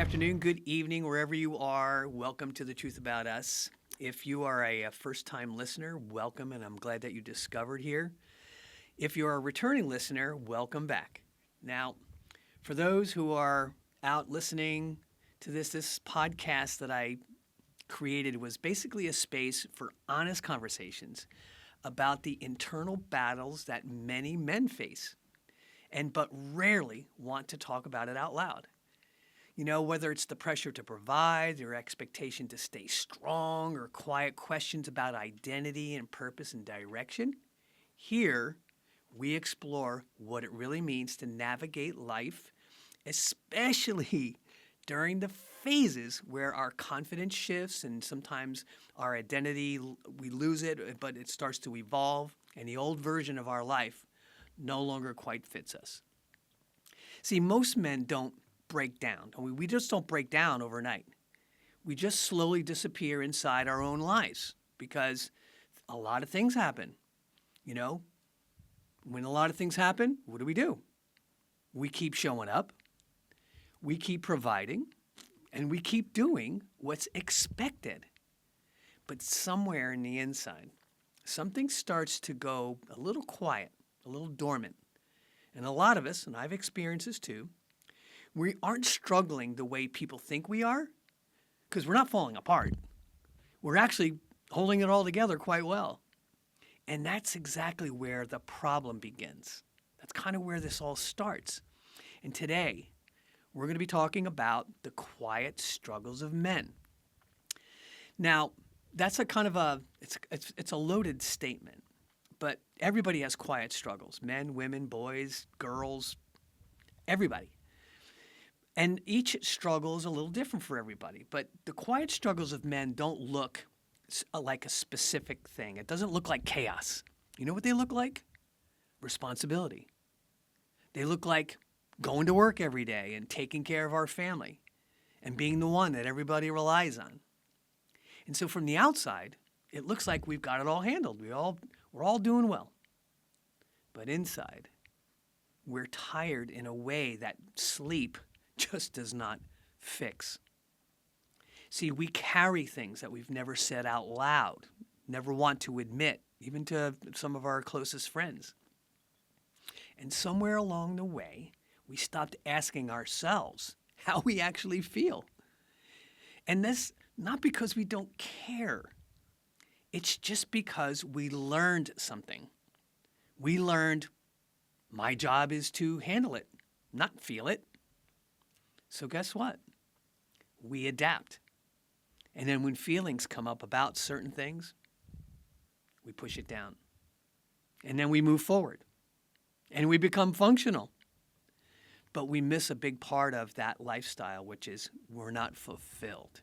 afternoon, good evening, wherever you are. Welcome to The Truth About Us. If you are a first-time listener, welcome, and I'm glad that you discovered here. If you're a returning listener, welcome back. Now, for those who are out listening to this podcast that I created was basically a space for honest conversations about the internal battles that many men face, but rarely want to talk about it out loud. You know, whether it's the pressure to provide, your expectation to stay strong, or quiet questions about identity and purpose and direction, here we explore what it really means to navigate life, especially during the phases where our confidence shifts and sometimes our identity, we lose it, but it starts to evolve, and the old version of our life no longer quite fits us. See, most men don't break down. We just don't break down overnight. We just slowly disappear inside our own lives because a lot of things happen. You know, when a lot of things happen, what do? We keep showing up, we keep providing, and we keep doing what's expected. But somewhere in the inside, something starts to go a little quiet, a little dormant. And a lot of us, and I've experienced this too, we aren't struggling the way people think we are because we're not falling apart. We're actually holding it all together quite well. And that's exactly where the problem begins. That's kind of where this all starts. And today, we're going to be talking about the quiet struggles of men. Now, that's a kind of it's a loaded statement, but everybody has quiet struggles. Men, women, boys, girls, everybody. And each struggle is a little different for everybody. But the quiet struggles of men don't look like a specific thing. It doesn't look like chaos. You know what they look like? Responsibility. They look like going to work every day and taking care of our family and being the one that everybody relies on. And so from the outside, it looks like we've got it all handled. We're all doing well. But inside, we're tired in a way that sleep just does not fix. See, we carry things that we've never said out loud, never want to admit, even to some of our closest friends. And somewhere along the way, we stopped asking ourselves how we actually feel. And this, not because we don't care. It's just because we learned something. We learned my job is to handle it, not feel it. So guess what? We adapt. And then when feelings come up about certain things, we push it down. And then we move forward. And we become functional. But we miss a big part of that lifestyle, which is we're not fulfilled.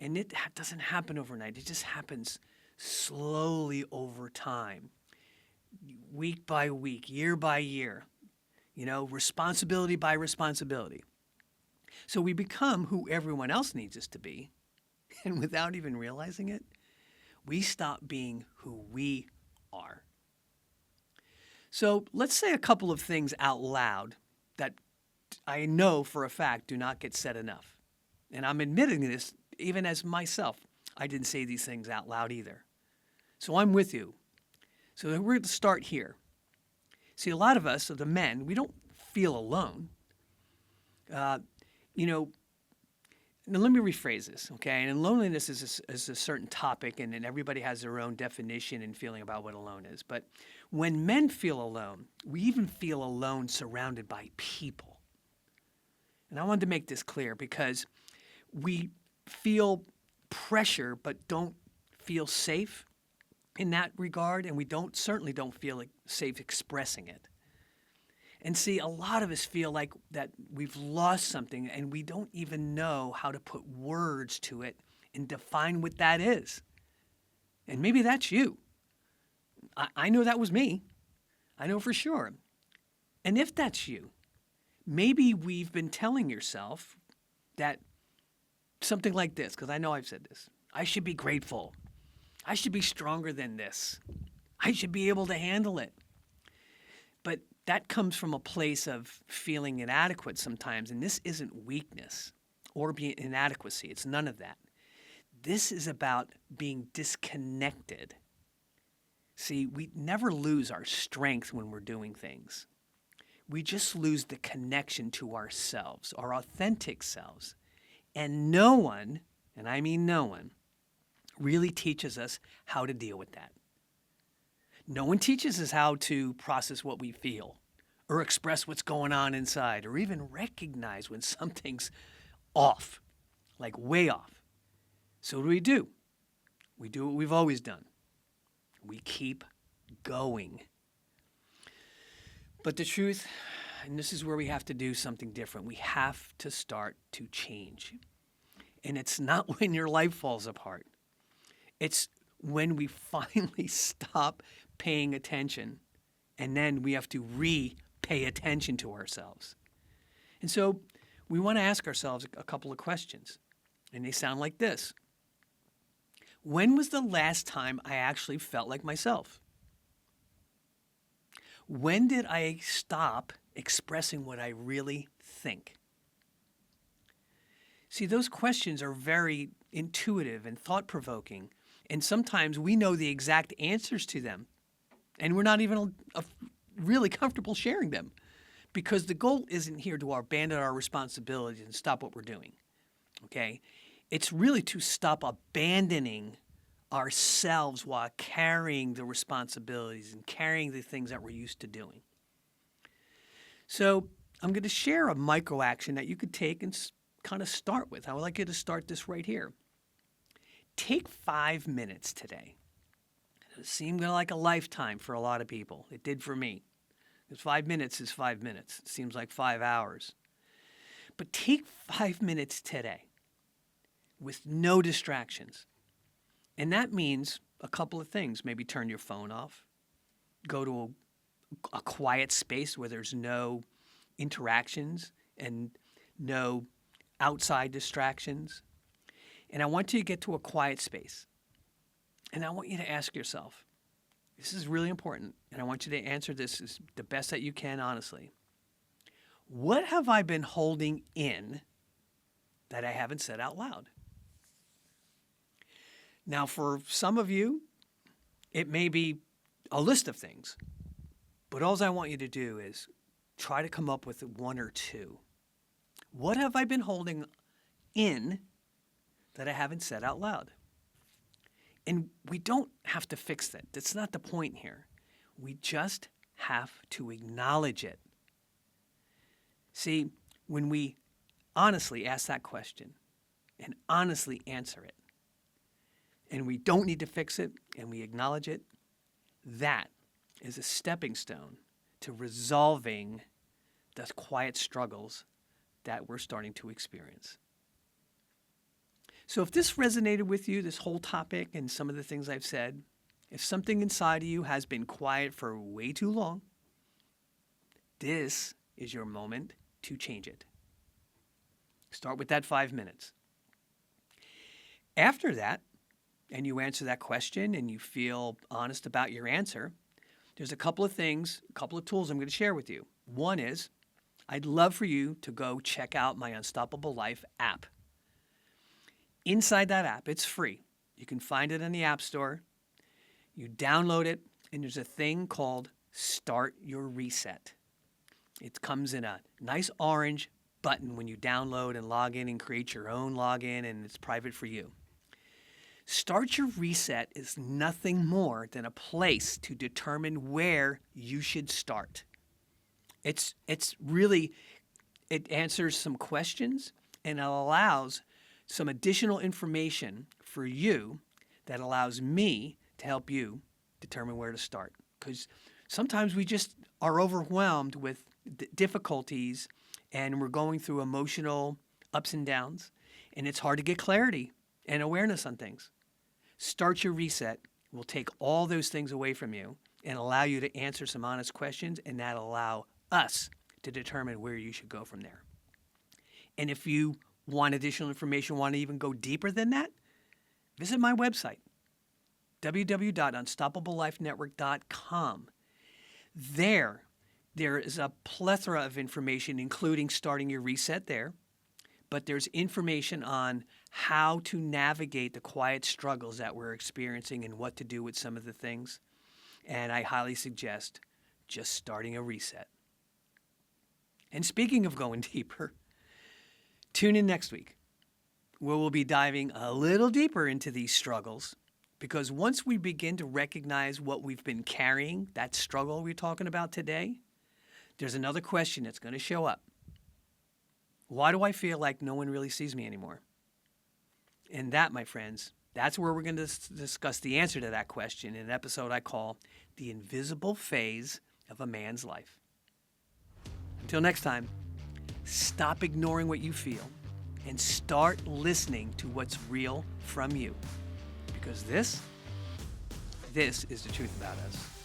And it doesn't happen overnight. It just happens slowly over time, week by week, year by year. You know, responsibility by responsibility. So we become who everyone else needs us to be. And without even realizing it, we stop being who we are. So let's say a couple of things out loud that I know for a fact do not get said enough. And I'm admitting this even as myself. I didn't say these things out loud either. So I'm with you. So we're going to start here. See, a lot of us, the men, we don't feel alone. Now let me rephrase this, okay? And loneliness is a certain topic, and everybody has their own definition and feeling about what alone is. But when men feel alone, we even feel alone surrounded by people. And I wanted to make this clear because we feel pressure but don't feel safe in that regard, and we certainly don't feel safe expressing it. And see, a lot of us feel like that we've lost something and we don't even know how to put words to it and define what that is. And maybe that's you. I know that was me. I know for sure. And if that's you, maybe we've been telling yourself that something like this, because I know I've said this. I should be grateful. I should be stronger than this. I should be able to handle it. But that comes from a place of feeling inadequate sometimes. And this isn't weakness or being inadequacy. It's none of that. This is about being disconnected. See, we never lose our strength when we're doing things. We just lose the connection to ourselves, our authentic selves. And no one, and I mean no one, really teaches us how to deal with that. No one teaches us how to process what we feel or express what's going on inside or even recognize when something's off, like way off. So what do? We do what we've always done. We keep going. But the truth, and this is where we have to do something different, we have to start to change. And it's not when your life falls apart. It's when we finally stop paying attention, and then we have to pay attention to ourselves. And so we want to ask ourselves a couple of questions, and they sound like this. When was the last time I actually felt like myself? When did I stop expressing what I really think? See, those questions are very intuitive and thought-provoking, and sometimes we know the exact answers to them, and we're not even really comfortable sharing them because the goal isn't here to abandon our responsibilities and stop what we're doing, okay? It's really to stop abandoning ourselves while carrying the responsibilities and carrying the things that we're used to doing. So I'm going to share a micro action that you could take and kind of start with. I would like you to start this right here. Take 5 minutes today. It seemed like a lifetime for a lot of people. It did for me. Because 5 minutes is 5 minutes. It seems like 5 hours. But take 5 minutes today with no distractions. And that means a couple of things. Maybe turn your phone off. Go to a quiet space where there's no interactions and no outside distractions. And I want you to get to a quiet space. And I want you to ask yourself, this is really important, and I want you to answer this as the best that you can, honestly. What have I been holding in that I haven't said out loud? Now, for some of you, it may be a list of things, but all I want you to do is try to come up with one or two. What have I been holding in that I haven't said out loud? And we don't have to fix that. That's not the point here. We just have to acknowledge it. See, when we honestly ask that question and honestly answer it, and we don't need to fix it, and we acknowledge it, that is a stepping stone to resolving the quiet struggles that we're starting to experience. So if this resonated with you, this whole topic and some of the things I've said, if something inside of you has been quiet for way too long, this is your moment to change it. Start with that 5 minutes. After that, and you answer that question and you feel honest about your answer, there's a couple of things, a couple of tools I'm going to share with you. One is, I'd love for you to go check out my Unstoppable Life app. Inside that app, it's free. You can find it in the App Store. You download it, and there's a thing called Start Your Reset. It comes in a nice orange button when you download and log in and create your own login, and it's private for you. Start Your Reset is nothing more than a place to determine where you should start. It answers some questions, and it allows some additional information for you that allows me to help you determine where to start. Because sometimes we just are overwhelmed with difficulties and we're going through emotional ups and downs, and it's hard to get clarity and awareness on things. Start Your Reset will take all those things away from you and allow you to answer some honest questions, and that'll allow us to determine where you should go from there. And if you want additional information, want to even go deeper than that, visit my website, www.unstoppablelifenetwork.com. There, There is a plethora of information, including starting your reset there, but there's information on how to navigate the quiet struggles that we're experiencing and what to do with some of the things. And I highly suggest just starting a reset. And speaking of going deeper, tune in next week, where we'll be diving a little deeper into these struggles, because once we begin to recognize what we've been carrying, that struggle we're talking about today, there's another question that's going to show up. Why do I feel like no one really sees me anymore? And that, my friends, that's where we're going to discuss the answer to that question in an episode I call The Invisible Phase of a Man's Life. Until next time, stop ignoring what you feel and start listening to what's real from you. Because this is the truth about us.